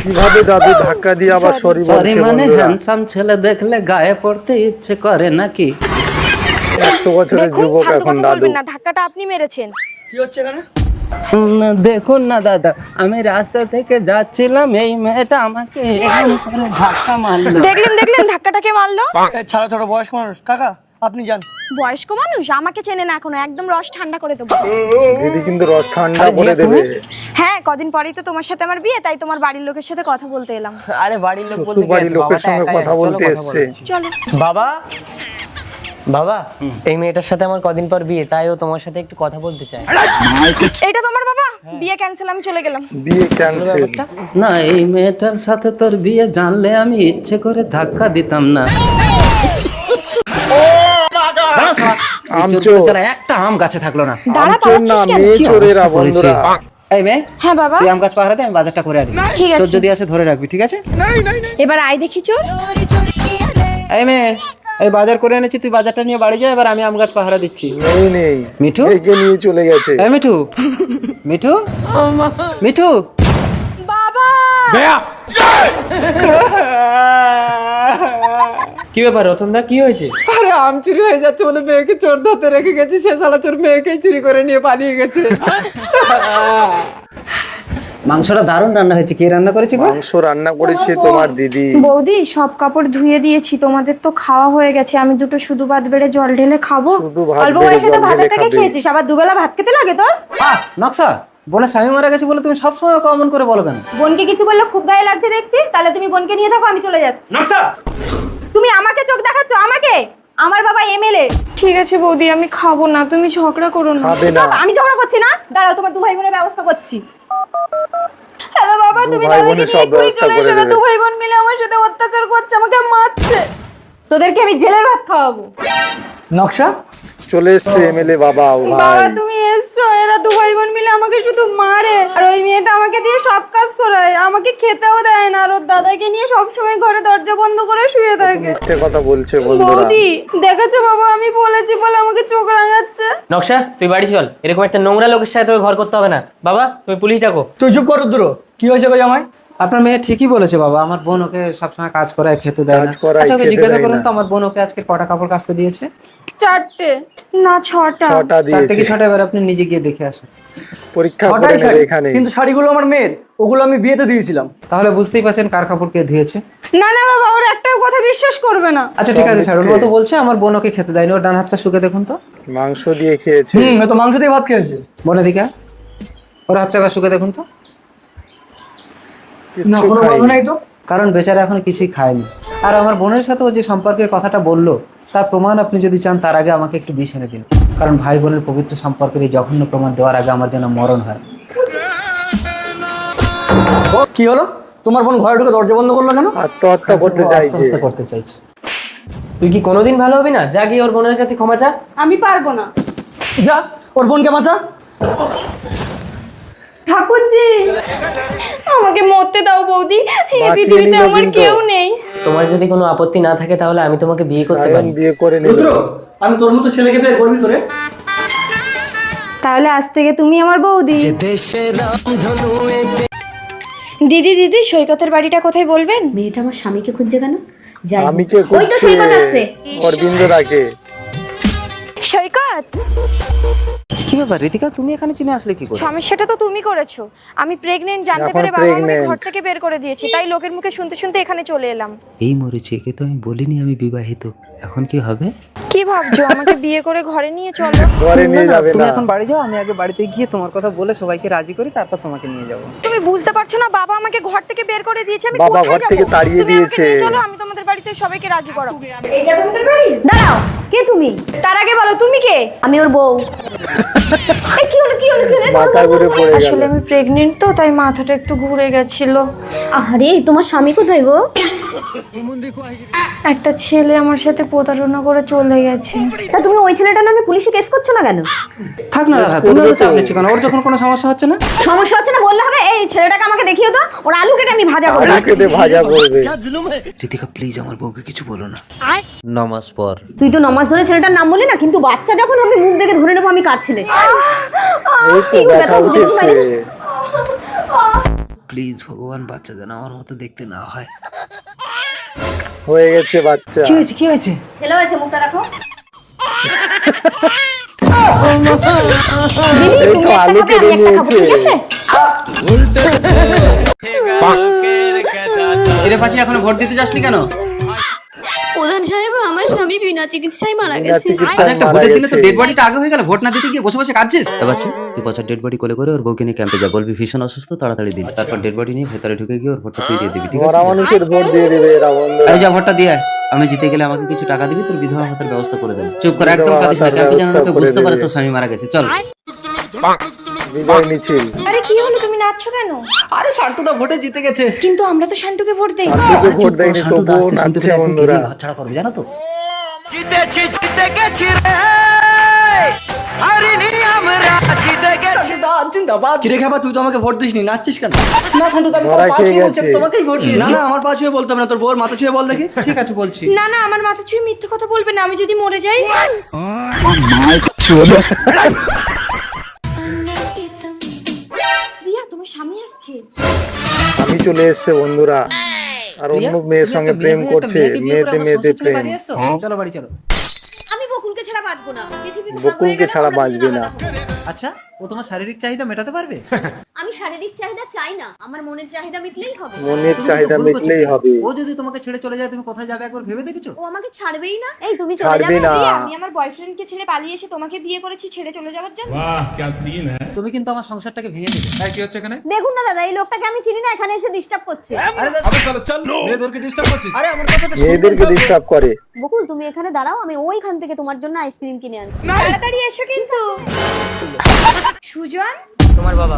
কিভাবে দাদু ধাক্কা দিয়ে আবার সরি সরি বলছে? মানে বন্ধুরা, হ্যান্ডসাম ছেলে দেখলে গায়ে পড়তে ইচ্ছে করে নাকি? 100 বছরের দেখুন যুবক ফালতু এখন কথা দাদু। বলবেন না, ধাক্কাটা আপনি মেরেছেন। কি হচ্ছে এখানে? দেখুন না দাদা, আমি রাস্তা থেকে যাচ্ছিলাম, এই মেয়েটা আমাকে এরকম করে ধাক্কা মারলো। দেখলেন ধাক্কাটা কে মারলো? ছাড়া ছোট বয়স্ক মানুষ। কাকা আপনি যান। বয়স্ক মানুষ আমাকে চেনে না এখনো, একদম রস ঠান্ডা করে দেবো। দিদি কিন্তু রস ঠান্ডা আরে করে জিয়া, দেবে। হ্যাঁ, কদিন পরেই তো তোমার সাথে আমার বিয়ে, তাই তোমার বাড়ির লোকের সাথে কথা বলতে এলাম। আরে বাড়ির লোক বলতে শ্বশুর কি বাড়ির আছে, লোকের বাবাটা সঙ্গে একাই কথা আছে, বলতে চলো এসছে। চলো। বাবা বাবা এই মেয়েটার সাথে আমার কদিন পর বিয়ে, তাই ও তোমার সাথে একটু কথা বলতে চায়। এটা তোমার বাবা? বিয়ে ক্যান্সেল, আমি চলে গেলাম। বিয়ে ক্যান্সেল। না, এই মেয়েটার সাথে তোর বিয়ে জানলে আমি ইচ্ছে করে ধাক্কা দিতাম না। দাঁড়া শালা, এই আম চোর চোর। বেচারা একটা আম গাছে থাকলো না। দাঁড়া, চোর না, পালাচ্ছিস কেন? মেয়ে কি চোরেরা অবস্থা করেছে? বন্ধুরা। এই মেয়ে, হ্যাঁ বাবা। তুই আম গাছ পাহারা দে, আমি বাজারটা করে আনি। ঠিক আছে। চোর যদি আসে ধরে রাখবি, ঠিক আছে? এবার আয় দেখি চোর। এই মেয়ে, এই বাজার করে এনেছি, তুই বাজারটা নিয়ে বাড়ি যা, এবার আমি আম গাছ পাহারা দিচ্ছি। নেই মিঠু? একে নিয়ে চলে গেছে। এই মিঠু, মিঠু, মিঠু। বাবা কি ব্যাপার রতনদা, কি হয়েছে? আরে আম চুরি হয়ে যাচ্ছে বলে মেয়েকে চোর ধরতে রেখে গেছি, সে শালা চোর মেয়েকেই চুরি করে নিয়ে পালিয়ে গেছে। মাংসটা দারুণ রান্না হয়েছে। কে রান্না করেছে গো? মাংস রান্না করেছে তোমার দিদি। বৌদি, সব কাপড় ধুয়ে দিয়েছি, তোমাদের তো খাওয়া হয়ে গেছে, আমি দুটো শুধু ভাত বেড়ে জল ঢেলে খাবো। শুধু ভাত অল্প বেড়ে বয়সে তো জল ভাতের ঢেলে থেকে খাবে। খেয়েছিস, আবার দুবেলা ভাত খেতে লাগে তোর? নকশা, বোনের স্বামী মারা গেছে বলে তুমি সবসময় কমন করে বলো কেন? বোনকে কিছু বললে খুব গায়ে লাগছে দেখছি, তাহলে তুমি বোনকে নিয়ে থাকো, আমি চলে যাচ্ছি। নকশা, তুমি আমাকে চোখ দেখাচ্ছ? আমাকে? আমার বাবা এমএলএ। ঠিক আছে বৌদি, আমি খাবো না, তুমি ঝগড়া করো না। খাবে না। আমি ঝগড়া করছি না, দাঁড়াও, তোমার দু ভাই বোনের ব্যবস্থা করছি। হ্যালো বাবা, দু তুমি ভাই দাদাকে বোনের নিয়ে সব এক্ষুনি ব্যবস্থা চলে করে এসো না, দেবে। দু ভাই বোন মিলে আমার সাথে অত্যাচার করছে, আমাকে মারছে। তোদেরকে আমি জেলের ভাত খাওয়াবো। নকশা চলে এসছে এমএলএ বাবা ও বাবা ভাই। তুমি এসছো, এরা দু ভাই বোন মিলে আমাকে শুধু মারে, আর ওই মেয়েটা আমাকে দিয়ে সব কাজ করায়, আমাকে খেতেও দেয় না, আর ওর দাদাকে নিয়ে সবসময় ঘরে দরজা বন্ধ করে শুয়ে থাকে। মিথ্যে কথা বলছে বন্ধুরা। বৌদি দেখেছো বাবা, আমি বলেছি বলে আমাকে চোখ রাঙাচ্ছে। নকশা তুই বাড়ি চল, এরকম একটা নোংরা লোকের সাথে তোকে ঘর করতে হবে না। বাবা তুমি পুলিশ ডাকো। তুই চুপ কর রুদ্র। কি হয়েছে গো জামাই? আপনার মেয়ে ঠিকই বলেছে বাবা, আমার বোন ওকে সবসময় কাজ করায়, খেতে দেয় না। কাজ করায়, আচ্ছা, ওকে খেতে জিজ্ঞাসা দেয় করুন না। তো আমার বোন ওকে আজকে কটা কাপড় কাচতে দিয়েছে? 4টে না 6টা। 6টা চারটে কি দিয়েছে। 6টা? এবার আপনি নিজে গিয়ে দেখে আসুন। পরীক্ষা করে ছটাই নেবে শাড়ি, এখানে। কিন্তু শাড়িগুলো আমার মেয়ের, ওগুলো আমি বিয়েতে দিয়েছিলাম। তাহলে বুঝতেই পারছেন কার কাপড় কে ধুয়েছে। না না বাবা, ওর একটাও কথা বিশ্বাস করবে না। আচ্ছা ঠিক আছে ছাড়ুন, ও তো বলছে আমার বোন ওকে খেতে দেয়নি। ওর ডান হাতটা শুকে দেখুন তো। মাংস দিয়ে খেয়েছে। এ তো মাংস দিয়ে ভাত খেয়েছে। বোনের দিকে ওর হাতটা এবার শুকে দেখুন তো। না কিচ্ছু কোনো গন্ধ খাইনি। নাই তো। কারণ বেচারা এখন কিছুই খায়নি। আর আমার বোনের সাথে ও যে সম্পর্কের কথাটা বললো, তার প্রমাণ আপনি যদি চান তার আগে আমাকে একটু বিষ এনে দিন। কারণ ভাই বোনের পবিত্র সম্পর্কের এই জঘন্য প্রমাণ দেওয়ার আগে আমার যেন মরণ হয়। কি হলো? তোমার বোন ঘরে ঢুকে দরজা বন্ধ করলো কেন? আত্মহত্যা করতে চাইছে। আত্মহত্যা করতে চাইছে। তুই কি কোনোদিন ভালো হবি না? যা গিয়ে ওর বোনের কাছে ক্ষমা চা। আমি পারবো না। যা ওর বোনকে বাঁচা। ঠাকুরজি, আমাকে মরতে দাও বৌদি, এই বাঁচিয়ে পৃথিবীতে নিল আমার কিন্তু। কেউ নেই। তোমার যদি কোনো আপত্তি না থাকে তাহলে আমি তোমাকে বিয়ে করতে সায়ন পারি। বিয়ে করে নেবে। রুদ্র, আমি তোর মতো ছেলেকে বিয়ে করবি তোরে? তাহলে আজ থেকে তুমি আমার বৌদি। দিদি দিদি, সৈকতের বাড়িটা কোথায় বলবেন? মেয়েটা আমার স্বামীকে খুঁজছে কেন? যাই হোক। আমি কে ওই তো সৈকত আসছে। অরবিন্দ ডাকে। সৈকত, কি ব্যাপার ঋতিকা, তুমি এখানে চিনে আসলে কি করে? সমস্যাটা তো তুমি করেছো। আমি প্রেগনেন্ট জানতে এখন পেরে বাবা আমাকে pregnant। ঘর থেকে বের করে দিয়েছে, তাই লোকের মুখে শুনতে শুনতে এখানে চলে এলাম। এই মরেছে, একে তো আমি বলিনি আমি বিবাহিত। এখন কি হবে? কি ভাবছো, আমাকে বিয়ে করে ঘরে নিয়ে চলো? ঘরে নিয়ে যাবে তুমি না। এখন বাড়ি যাও, আমি আগে বাড়িতে গিয়ে তোমার কথা বলে সবাইকে রাজি করি, তারপর তোমাকে নিয়ে যাবো। তুমি বুঝতে পারছো না, বাবা আমাকে ঘর থেকে বের করে দিয়েছে, আমি বাবা কোথায় ঘর যাবো? থেকে তাড়িয়ে তুমি আমাকে দিয়েছে। নিয়ে চলো, আমি তোমাদের বাড়িতে সবাইকে রাজি করাবো। এইটা তোমাদের বাড়ি? দাঁড়াও, কে তুমি? তার আগে বলো তুমি কে? আমি ওর বউ। এই কি হলো কি হলো কি হলো? মাথা ঘুরে পড়ে গেল। আসলে আমি প্রেগনেন্ট তো, তাই মাথাটা একটু ঘুরে গেছিল। আরে তোমার স্বামী কোথায় গো? একটা ছেলে আমার সাথে প্রতারণা করে চলে গেছে। তা তুমি ওই ছেলেটার নামে পুলিশে কেস করছো না কেন? থাক না রাধা, তুমি তো চাপ নিচ্ছ কেন? ওর যখন কোনো সমস্যা হচ্ছে না। সমস্যা হচ্ছে না বললে হবে? এই ছেলেটাকে আমাকে দেখিয়ে দাও, ওর আলু কেটে আমি ভাজা করব। আলু কেটে ভাজা করবে। ঋতিকা প্লিজ আমার বউকে কিছু বলো না। নামাজ পড়। তুই তো নমাজ ধরে ছেলেটার নাম বললি না, কিন্তু বাচ্চা যখন আমি মুখ দেখে ধরে নেবো আমি কার ছেলে। এই তো কি হলো, ব্যথা ব্যথা উঠেছে উঠেছে। বাইরে? প্লিজ ভগবান বাচ্চা যেন আমার মতো দেখতে না হয়। হয়ে গেছে বাচ্চা। কি হয়েছে কি হয়েছে? ছেলে হয়েছে, মুখটা দেখো। এই তো আলু কেটে নিয়েছে। এরে পাশে এখনো ভোট দিতে যাসনি কেন? প্রধান সাহেব, আমার স্বামী বিনা চিকিৎসায় মারা বিনা গেছে। চিকিৎসায় আচ্ছা, একটা মারা ভোটের দিনে তো গেছে। ডেড বডিটা আগে হয়ে গেল, ভোট না দিতে গিয়ে বসে বসে কাঁদছিস? বাচ্চু, তুই বছর ডেড বডি কোলে করে ওর বউকে নিয়ে ক্যাম্পে যা, বলবি ভীষণ অসুস্থ, তাড়াতাড়ি দিন। তারপর ডেড বডি নিয়ে ভেতরে ঢুকে গিয়ে ওর ভোটটা তুই দিয়ে দিবি, ঠিক আছে? মরা মানুষের ভোট দিয়ে দিবে এরা বন্ধুরা। এই যা ভোটটা দিয়ে আয়। আমি জিতে গেলে আমাকে কিছু টাকা দিবি, তোর বিধবা ভাতার ব্যবস্থা করে দেব। চুপ করে একদম কাঁদিস না, ক্যাম্পে যেন লোকে বুঝতে পারে তোর স্বামী মারা গেছে। চল। বিজয় মিছিল। আরে কি হলো, তুমি নাচছো কেন? আরে শান্তুদা ভোটে জিতে গেছে। কিন্তু আমরা তো শান্টুকে ভোট দেই। শান্তুকে ভোট দেয়নি, তবুও নাচছে বন্ধুরা। ছাড়া করবে জানো তো? কিরে খাবা, তুই তো আমাকে ভোট দিসনি, নাচছিস কেন? না শান্তুদা, আমি মারা তোর খেয়ে পাশেই বলছি, গেছে। তোমাকেই ভোট না দিয়েছি। না, আমার পা ছুঁয়ে বলতে হবে না, তোর বউর মাথা ছুঁয়ে বল দেখি। ঠিক আছে বলছি। না না, আমার মাথা ছুঁয়ে মিথ্যে কথা বলবে না, আমি যদি মরে যাই। রিয়া, তোমার স্বামী আসছে। আমি চলে এসছে বন্ধুরা, আর অন্য মেয়ের সঙ্গে প্রেম করছে। মেয়েতে প্রেম। চলো বাড়ি চলো। আমি বকুলকে ছাড়া বাঁচবো না, পৃথিবী ভাগ হয়ে বকুলকে গেলেও ছাড়া আমরা বাঁচবে দুজন না। আলাদা হবো। আচ্ছা, ও তোমার শারীরিক চাহিদা মেটাতে পারবে? আমি শারীরিক চাহিদা চাই না, আমার মনের চাহিদা মিটলেই হবে। মনের তুমি চাহিদা তো ভুল করছো। মিটলেই হবে। ও যদি তোমাকে ছেড়ে চলে যায়, তুমি কোথায় যাবে একবার ভেবে দেখেছো? ও আমাকে ছাড়বেই না। এই তুমি চলে ছাড়বে যাবে। না। রিয়া, আমি আমার বয়ফ্রেন্ডকে ছেড়ে পালিয়ে এসে তোমাকে বিয়ে করেছি ছেড়ে চলে যাওয়ার জন্য। তুমি কিন্তু আমার সংসারটাকে ভেঙে দিলে। কি হচ্ছে এখানে? দেখুন না দাদা, এই লোকটাকে আমি চিনি না, এখানে এসে ডিস্টার্ব করছে। আরে মেয়েদেরকে ডিস্টার্ব করছিস? আরে আমার কথাটা শুন। মেয়েদেরকে ডিস্টার্ব করে। বকুল, তুমি এখানে দাঁড়াও, আমি ওইখান থেকে তোমার জন্য আইসক্রিম কিনে আনছি। তাড়াতাড়ি এসো কিন্তু। সুজন, তোমার বাবা।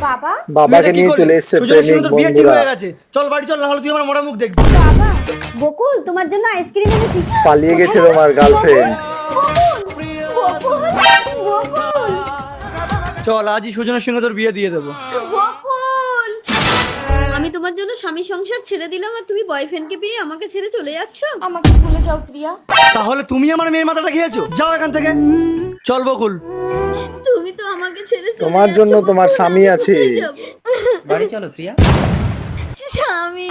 বাবা, বাবাকে নিয়ে চলে এসছে সুজনের সঙ্গে প্রেমিক তোর বিয়ে ঠিক বন্ধুরা। হয়ে গেছে, চল বাড়ি চল, না হলে তুই আমার মরা মুখ দেখবি। বাবা। বকুল, তোমার জন্য আইসক্রিম এনেছি। পালিয়ে গেছে তোমার গার্লফ্রেন্ড। বকুল, বকুল, চল আজই সুজনের সঙ্গে তোর বিয়ে দিয়ে দেবো। বকুল। আমি তোমার জন্য স্বামী সংসার ছেড়ে দিলাম আর তুমি বয়ফ্রেন্ডকে পেয়ে আমাকে ছেড়ে চলে যাচ্ছ। আমাকে ভুলে যাও প্রিয়া। তাহলে তুমি আমার মেয়ের মাথাটা খেয়েছো, যাও এখান থেকে। চল বকুল। তুমি তো আমাকে ছেড়ে চলে তোমার জন্য যাচ্ছ, তোমার বকুল, স্বামী আমি আছে। কোথায় যাবো? বাড়ি চলো প্রিয়া। স্বামী।